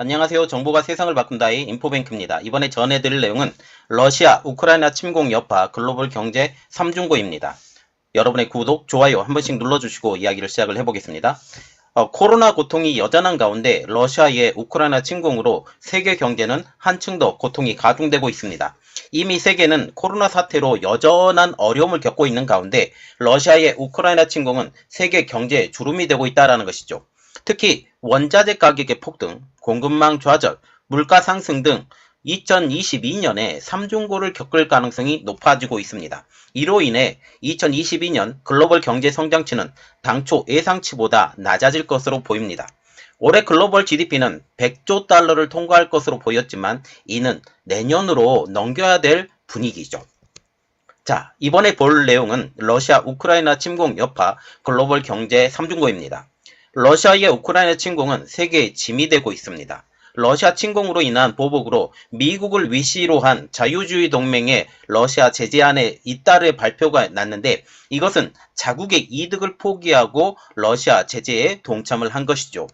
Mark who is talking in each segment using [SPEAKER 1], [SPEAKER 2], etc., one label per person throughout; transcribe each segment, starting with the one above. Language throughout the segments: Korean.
[SPEAKER 1] 안녕하세요. 정보가 세상을 바꾼다의 인포뱅크입니다. 이번에 전해드릴 내용은 러시아, 우크라이나 침공 여파 글로벌 경제 3중고입니다. 여러분의 구독, 좋아요 한 번씩 눌러주시고 이야기를 시작을 해보겠습니다. 코로나 고통이 여전한 가운데 러시아의 우크라이나 침공으로 세계 경제는 한층 더 고통이 가중되고 있습니다. 이미 세계는 코로나 사태로 여전한 어려움을 겪고 있는 가운데 러시아의 우크라이나 침공은 세계 경제의 주름이 되고 있다는 것이죠. 특히 원자재 가격의 폭등, 공급망 좌절, 물가 상승 등 2022년에 3중고를 겪을 가능성이 높아지고 있습니다. 이로 인해 2022년 글로벌 경제 성장치는 당초 예상치보다 낮아질 것으로 보입니다. 올해 글로벌 GDP는 100조 달러를 통과할 것으로 보였지만 이는 내년으로 넘겨야 될 분위기죠. 자, 이번에 볼 내용은 러시아 우크라이나 침공 여파 글로벌 경제 3중고입니다. 러시아의 우크라이나 침공은 세계의 짐이 되고 있습니다. 러시아 침공으로 인한 보복으로 미국을 위시로 한 자유주의 동맹의 러시아 제재안에 잇따를 발표가 났는데 이것은 자국의 이득을 포기하고 러시아 제재에 동참을 한 것이죠.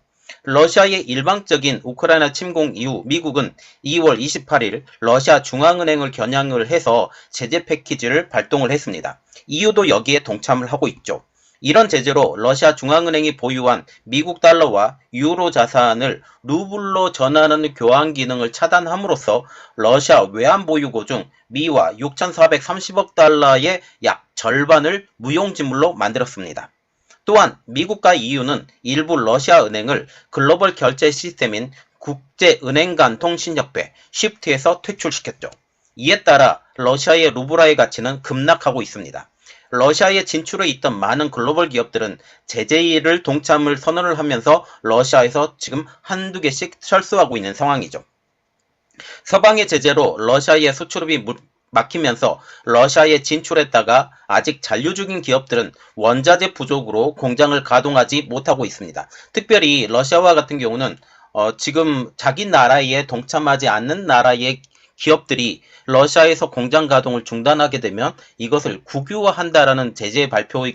[SPEAKER 1] 러시아의 일방적인 우크라이나 침공 이후 미국은 2월 28일 러시아 중앙은행을 겨냥을 해서 제재 패키지를 발동을 했습니다. EU도 여기에 동참을 하고 있죠. 이런 제재로 러시아 중앙은행이 보유한 미국 달러와 유로 자산을 루블로 전환하는 교환 기능을 차단함으로써 러시아 외환 보유고 중 미화 6,430억 달러의 약 절반을 무용지물로 만들었습니다. 또한 미국과 EU는 일부 러시아 은행을 글로벌 결제 시스템인 국제은행 간 통신협회 쉬프트에서 퇴출시켰죠. 이에 따라 러시아의 루블화의 가치는 급락하고 있습니다. 러시아에 진출해 있던 많은 글로벌 기업들은 제재를 동참을 선언을 하면서 러시아에서 지금 한두 개씩 철수하고 있는 상황이죠. 서방의 제재로 러시아의 수출입이 막히면서 러시아에 진출했다가 아직 잔류 중인 기업들은 원자재 부족으로 공장을 가동하지 못하고 있습니다. 특별히 러시아와 같은 경우는 지금 자기 나라에 동참하지 않는 나라의 기업들이 러시아에서 공장 가동을 중단하게 되면 이것을 국유화한다라는 제재 발표가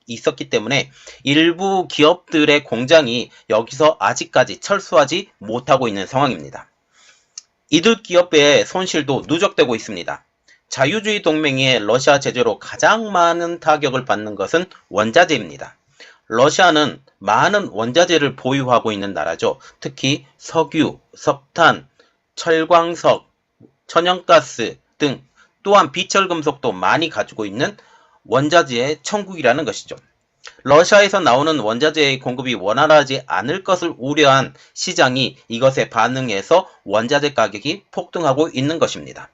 [SPEAKER 1] 있었기 때문에 일부 기업들의 공장이 여기서 아직까지 철수하지 못하고 있는 상황입니다. 이들 기업의 손실도 누적되고 있습니다. 자유주의 동맹의 러시아 제재로 가장 많은 타격을 받는 것은 원자재입니다. 러시아는 많은 원자재를 보유하고 있는 나라죠. 특히 석유, 석탄, 철광석, 천연가스 등 또한 비철금속도 많이 가지고 있는 원자재의 천국이라는 것이죠. 러시아에서 나오는 원자재의 공급이 원활하지 않을 것을 우려한 시장이 이것에 반응해서 원자재 가격이 폭등하고 있는 것입니다.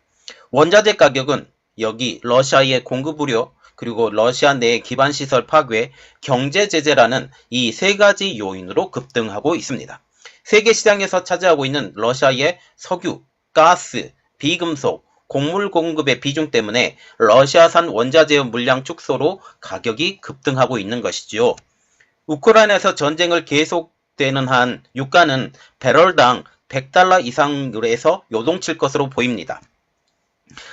[SPEAKER 1] 원자재 가격은 여기 러시아의 공급 우려, 그리고 러시아 내 기반시설 파괴, 경제 제재라는 이 세 가지 요인으로 급등하고 있습니다. 세계 시장에서 차지하고 있는 러시아의 석유, 가스, 비금속, 곡물 공급의 비중 때문에 러시아산 원자재의 물량 축소로 가격이 급등하고 있는 것이지요. 우크라이나에서 전쟁을 계속되는 한 유가는 배럴당 100달러 이상으로 해서 요동칠 것으로 보입니다.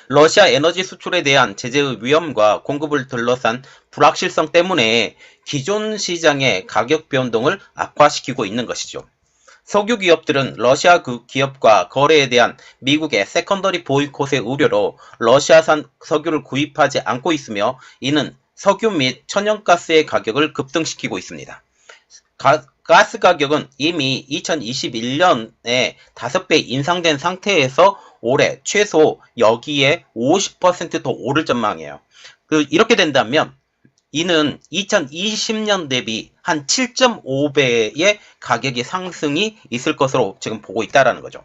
[SPEAKER 1] 러시아 에너지 수출에 대한 제재의 위험과 공급을 둘러싼 불확실성 때문에 기존 시장의 가격 변동을 악화시키고 있는 것이죠. 석유 기업들은 러시아 그 기업과 거래에 대한 미국의 세컨더리 보이콧의 우려로 러시아산 석유를 구입하지 않고 있으며 이는 석유 및 천연가스의 가격을 급등시키고 있습니다. 가스 가격은 이미 2021년에 5배 인상된 상태에서 올해 최소 여기에 50% 더 오를 전망이에요. 이렇게 된다면 이는 2020년 대비 한 7.5배의 가격의 상승이 있을 것으로 지금 보고 있다는 거죠.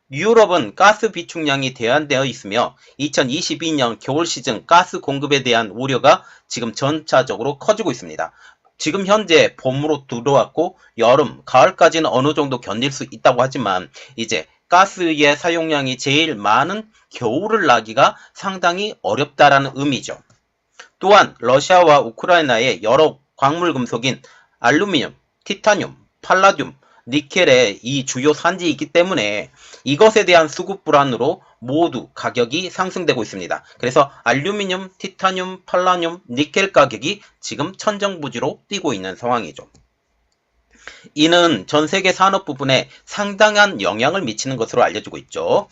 [SPEAKER 1] 유럽은 가스 비축량이 제한되어 있으며 2022년 겨울 시즌 가스 공급에 대한 우려가 지금 전차적으로 커지고 있습니다. 지금 현재 봄으로 들어왔고 여름, 가을까지는 어느 정도 견딜 수 있다고 하지만 이제 가스의 사용량이 제일 많은 겨울을 나기가 상당히 어렵다라는 의미죠. 또한 러시아와 우크라이나의 여러 광물 금속인 알루미늄, 티타늄, 팔라듐, 니켈의 이 주요 산지이기 때문에 이것에 대한 수급 불안으로 모두 가격이 상승되고 있습니다. 그래서 알루미늄, 티타늄, 팔라듐, 니켈 가격이 지금 천정부지로 뛰고 있는 상황이죠. 이는 전 세계 산업 부분에 상당한 영향을 미치는 것으로 알려지고 있죠.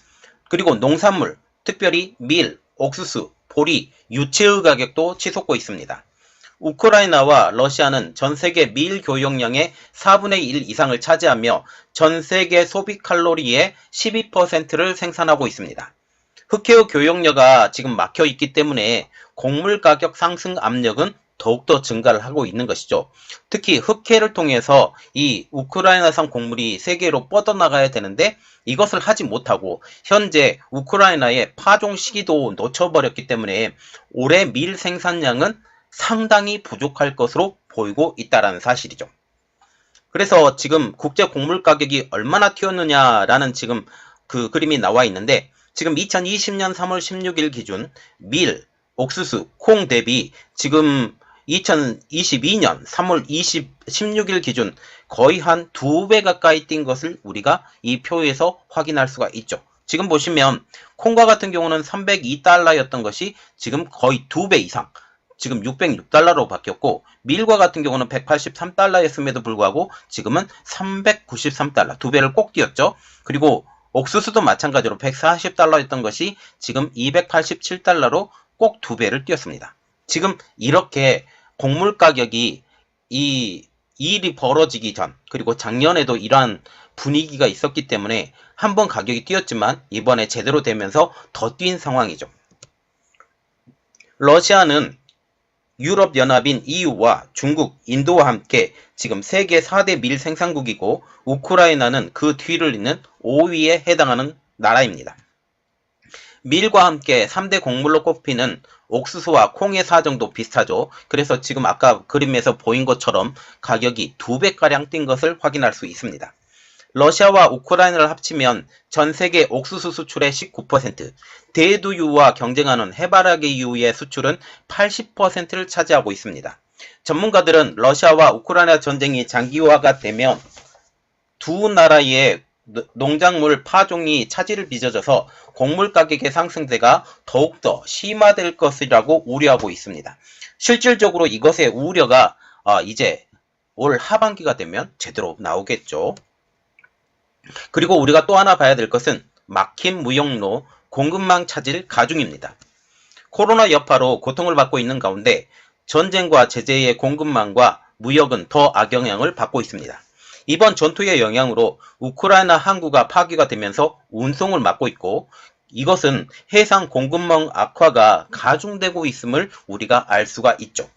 [SPEAKER 1] 그리고 농산물, 특별히 밀, 옥수수, 보리, 유채의 가격도 치솟고 있습니다. 우크라이나와 러시아는 전 세계 밀 교역량의 4분의 1 이상을 차지하며 전 세계 소비 칼로리의 12%를 생산하고 있습니다. 흑해의 교역료가 지금 막혀 있기 때문에 곡물 가격 상승 압력은 더욱더 증가를 하고 있는 것이죠. 특히 흑해를 통해서 이 우크라이나산 곡물이 세계로 뻗어나가야 되는데 이것을 하지 못하고 현재 우크라이나의 파종 시기도 놓쳐버렸기 때문에 올해 밀 생산량은 상당히 부족할 것으로 보이고 있다는 사실이죠. 그래서 지금 국제 곡물 가격이 얼마나 튀었느냐라는 지금 그 그림이 나와 있는데 지금 2020년 3월 16일 기준 밀, 옥수수, 콩 대비 지금 2022년 3월 16일 기준 거의 한 2배 가까이 뛴 것을 우리가 이 표에서 확인할 수가 있죠. 지금 보시면 콩과 같은 경우는 302달러였던 것이 지금 거의 2배 이상 지금 606달러로 바뀌었고 밀과 같은 경우는 183달러였음에도 불구하고 지금은 393달러 2배를 꼭 뛰었죠. 그리고 옥수수도 마찬가지로 140달러였던 것이 지금 287달러로 꼭 2배를 뛰었습니다. 지금 이렇게 곡물 가격이 이 일이 벌어지기 전 그리고 작년에도 이러한 분위기가 있었기 때문에 한번 가격이 뛰었지만 이번에 제대로 되면서 더 뛴 상황이죠. 러시아는 유럽연합인 EU와 중국, 인도와 함께 지금 세계 4대 밀 생산국이고 우크라이나는 그 뒤를 잇는 5위에 해당하는 나라입니다. 밀과 함께 3대 곡물로 꼽히는 옥수수와 콩의 사정도 비슷하죠. 그래서 지금 아까 그림에서 보인 것처럼 가격이 2배가량 뛴 것을 확인할 수 있습니다. 러시아와 우크라이나를 합치면 전 세계 옥수수 수출의 19%, 대두유와 경쟁하는 해바라기유의 수출은 80%를 차지하고 있습니다. 전문가들은 러시아와 우크라이나 전쟁이 장기화가 되면 두 나라의 농작물 파종이 차질을 빚어져서 곡물 가격의 상승세가 더욱더 심화될 것이라고 우려하고 있습니다. 실질적으로 이것의 우려가 이제 올 하반기가 되면 제대로 나오겠죠. 그리고 우리가 또 하나 봐야 될 것은 막힌 무역로, 공급망 차질 가중입니다. 코로나 여파로 고통을 받고 있는 가운데 전쟁과 제재의 공급망과 무역은 더 악영향을 받고 있습니다. 이번 전투의 영향으로 우크라이나 항구가 파괴가 되면서 운송을 막고 있고 이것은 해상 공급망 악화가 가중되고 있음을 우리가 알 수가 있죠.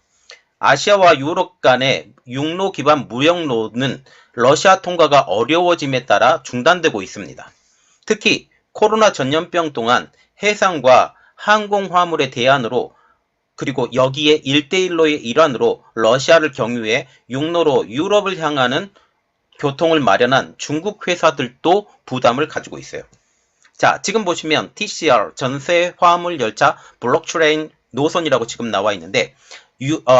[SPEAKER 1] 아시아와 유럽 간의 육로 기반 무역로는 러시아 통과가 어려워짐에 따라 중단되고 있습니다. 특히 코로나 전염병 동안 해상과 항공 화물의 대안으로 그리고 여기에 1대1로의 일환으로 러시아를 경유해 육로로 유럽을 향하는 교통을 마련한 중국 회사들도 부담을 가지고 있어요. 자, 지금 보시면 TCR 전세 화물 열차 블록트레인 노선이라고 지금 나와 있는데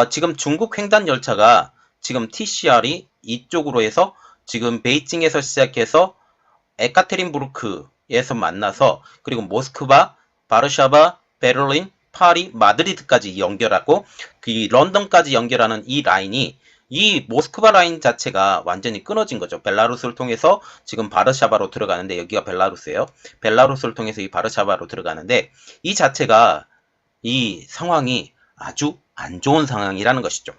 [SPEAKER 1] 지금 중국 횡단 열차가 지금 TCR이 이쪽으로 해서 지금 베이징에서 시작해서 에카테린부르크에서 만나서 그리고 모스크바, 바르샤바, 베를린, 파리, 마드리드까지 연결하고 그 런던까지 연결하는 이 라인이 이 모스크바 라인 자체가 완전히 끊어진 거죠. 벨라루스를 통해서 지금 바르샤바로 들어가는데 여기가 벨라루스예요. 벨라루스를 통해서 이 바르샤바로 들어가는데 이 자체가 이 상황이 아주 안 좋은 상황이라는 것이죠.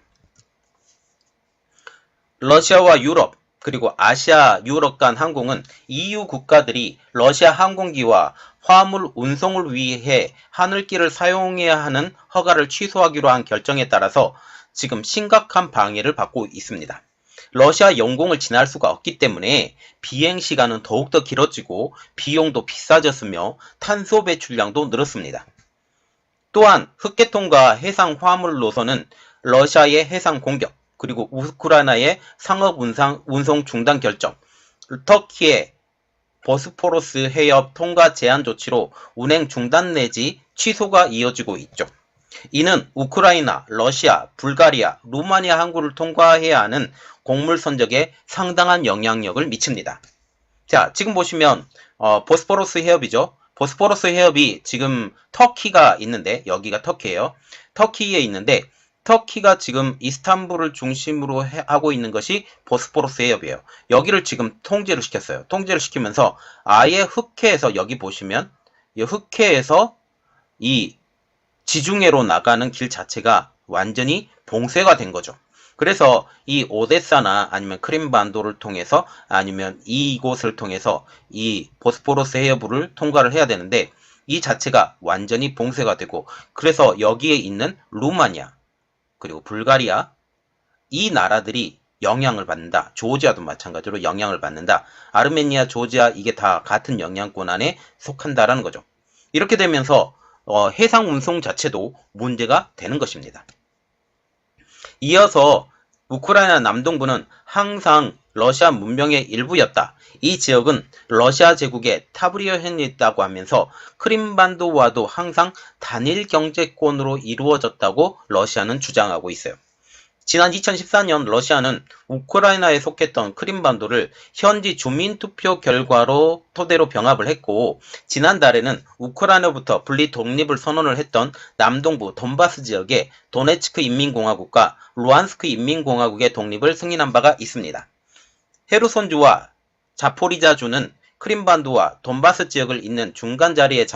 [SPEAKER 1] 러시아와 유럽 그리고 아시아 유럽 간 항공은 EU 국가들이 러시아 항공기와 화물 운송을 위해 하늘길을 사용해야 하는 허가를 취소하기로 한 결정에 따라서 지금 심각한 방해를 받고 있습니다. 러시아 영공을 지날 수가 없기 때문에 비행 시간은 더욱더 길어지고 비용도 비싸졌으며 탄소 배출량도 늘었습니다. 또한 흑계통과 해상 화물 노선은 러시아의 해상 공격, 그리고 우크라이나의 상업 운송 중단 결정, 터키의 보스포러스 해협 통과 제한 조치로 운행 중단 내지 취소가 이어지고 있죠. 이는 우크라이나, 러시아, 불가리아, 루마니아 항구를 통과해야 하는 곡물 선적에 상당한 영향력을 미칩니다. 자, 지금 보시면 보스포러스 해협이죠. 보스포러스 해협이 지금 터키가 있는데 여기가 터키예요. 터키에 있는데 터키가 지금 이스탄불을 중심으로 하고 있는 것이 보스포러스 해협이에요. 여기를 지금 통제를 시켰어요. 통제를 시키면서 아예 흑해에서 여기 보시면 이 흑해에서 이 지중해로 나가는 길 자체가 완전히 봉쇄가 된 거죠. 그래서 이 오데사나 아니면 크림반도를 통해서 아니면 이곳을 통해서 이 보스포러스 해협을 통과를 해야 되는데 이 자체가 완전히 봉쇄가 되고 그래서 여기에 있는 루마니아 그리고 불가리아 이 나라들이 영향을 받는다. 조지아도 마찬가지로 영향을 받는다. 아르메니아, 조지아 이게 다 같은 영향권 안에 속한다라는 거죠. 이렇게 되면서 해상 운송 자체도 문제가 되는 것입니다. 이어서 우크라이나 남동부는 항상 러시아 문명의 일부였다. 이 지역은 러시아 제국의 타브리어현이 있다고 하면서 크림반도와도 항상 단일 경제권으로 이루어졌다고 러시아는 주장하고 있어요. 지난 2014년 러시아는 우크라이나에 속했던 크림반도를 현지 주민투표 결과로 토대로 병합을 했고 지난달에는 우크라이나부터 분리 독립을 선언을 했던 남동부 돈바스 지역의 도네츠크 인민공화국과 루안스크 인민공화국의 독립을 승인한 바가 있습니다. 헤르손주와 자포리자주는 크림반도와 돈바스 지역을 잇는 중간 자리에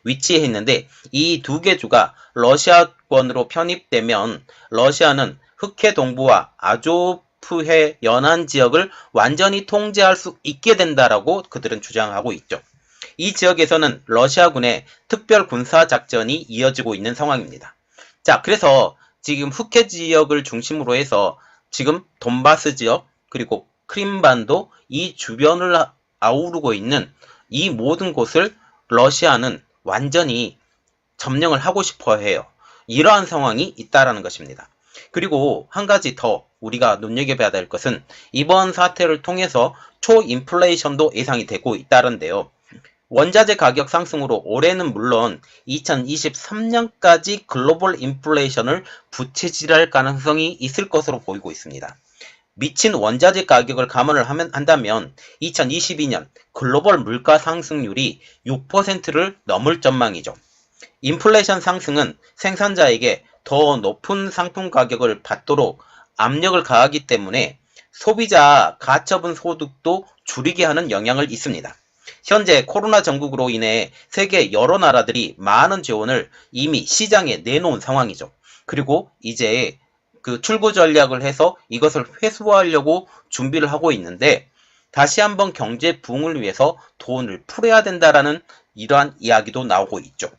[SPEAKER 1] 위치해 있는데 이 두 개 주가 러시아권으로 편입되면 러시아는 흑해 동부와 아조프해 연안 지역을 완전히 통제할 수 있게 된다라고 그들은 주장하고 있죠. 이 지역에서는 러시아군의 특별 군사 작전이 이어지고 있는 상황입니다. 자, 그래서 지금 흑해 지역을 중심으로 해서 지금 돈바스 지역 그리고 크림반도 이 주변을 아우르고 있는 이 모든 곳을 러시아는 완전히 점령을 하고 싶어 해요. 이러한 상황이 있다라는 것입니다. 그리고 한 가지 더 우리가 눈여겨봐야 될 것은 이번 사태를 통해서 초인플레이션도 예상이 되고 있다는데요. 원자재 가격 상승으로 올해는 물론 2023년까지 글로벌 인플레이션을 부채질할 가능성이 있을 것으로 보이고 있습니다. 미친 원자재 가격을 감안을 한다면 2022년 글로벌 물가 상승률이 6%를 넘을 전망이죠. 인플레이션 상승은 생산자에게 더 높은 상품 가격을 받도록 압력을 가하기 때문에 소비자 가처분 소득도 줄이게 하는 영향을 있습니다. 현재 코로나 전국으로 인해 세계 여러 나라들이 많은 재원을 이미 시장에 내놓은 상황이죠. 그리고 이제 그 출구 전략을 해서 이것을 회수하려고 준비를 하고 있는데 다시 한번 경제 부흥을 위해서 돈을 풀어야 된다라는 이러한 이야기도 나오고 있죠.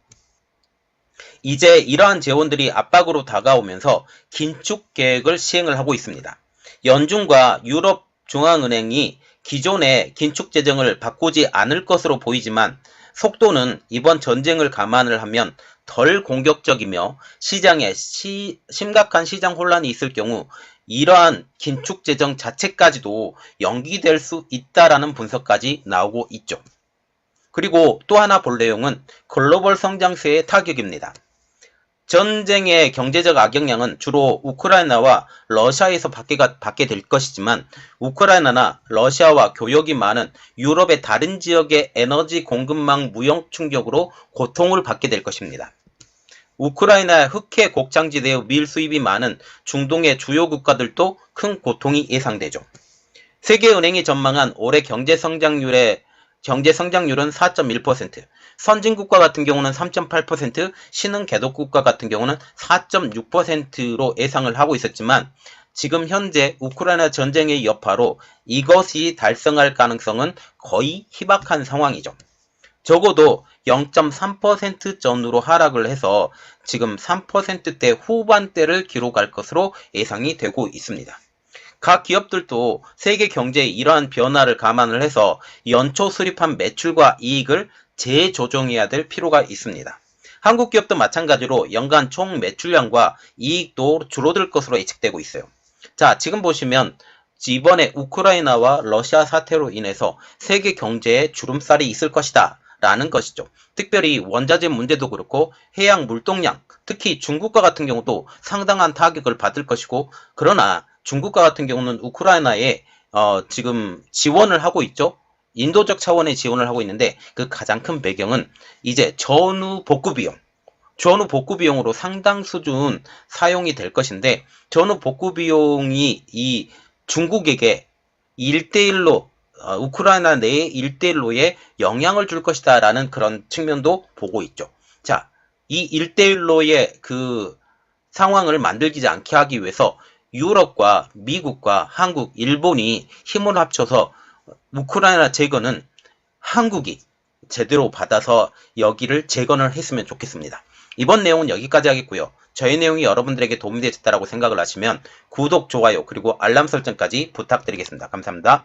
[SPEAKER 1] 이제 이러한 재원들이 압박으로 다가오면서 긴축 계획을 시행을 하고 있습니다. 연준과 유럽 중앙은행이 기존의 긴축 재정을 바꾸지 않을 것으로 보이지만 속도는 이번 전쟁을 감안을 하면 덜 공격적이며 시장에 심각한 시장 혼란이 있을 경우 이러한 긴축 재정 자체까지도 연기될 수 있다라는 분석까지 나오고 있죠. 그리고 또 하나 볼 내용은 글로벌 성장세의 타격입니다. 전쟁의 경제적 악영향은 주로 우크라이나와 러시아에서 받게 될 것이지만 우크라이나나 러시아와 교역이 많은 유럽의 다른 지역의 에너지 공급망 무역 충격으로 고통을 받게 될 것입니다. 우크라이나의 흑해 곡창지대의 밀 수입이 많은 중동의 주요 국가들도 큰 고통이 예상되죠. 세계은행이 전망한 올해 경제 성장률은 4.1%, 선진국가 같은 경우는 3.8%, 신흥 개도국가 같은 경우는 4.6%로 예상을 하고 있었지만 지금 현재 우크라이나 전쟁의 여파로 이것이 달성할 가능성은 거의 희박한 상황이죠. 적어도 0.3% 전후로 하락을 해서 지금 3%대 후반대를 기록할 것으로 예상이 되고 있습니다. 각 기업들도 세계 경제의 이러한 변화를 감안을 해서 연초 수립한 매출과 이익을 재조정해야 될 필요가 있습니다. 한국 기업도 마찬가지로 연간 총 매출량과 이익도 줄어들 것으로 예측되고 있어요. 자, 지금 보시면 이번에 우크라이나와 러시아 사태로 인해서 세계 경제에 주름살이 있을 것이다 라는 것이죠. 특별히 원자재 문제도 그렇고 해양 물동량, 특히 중국과 같은 경우도 상당한 타격을 받을 것이고 그러나 중국과 같은 경우는 우크라이나에 지금 지원을 하고 있죠. 인도적 차원의 지원을 하고 있는데 그 가장 큰 배경은 이제 전후 복구 비용, 전후 복구 비용으로 상당 수준 사용이 될 것인데, 전후 복구 비용이 이 중국에게 1대1로 우크라이나 내의 1대1로에 영향을 줄 것이다 라는 그런 측면도 보고 있죠. 자, 이 1대1로의 그 상황을 만들지 않게 하기 위해서 유럽과 미국과 한국, 일본이 힘을 합쳐서 우크라이나 재건은 한국이 제대로 받아서 여기를 재건을 했으면 좋겠습니다. 이번 내용은 여기까지 하겠고요. 저희 내용이 여러분들에게 도움이 되셨다고 생각을 하시면 구독, 좋아요, 그리고 알람 설정까지 부탁드리겠습니다. 감사합니다.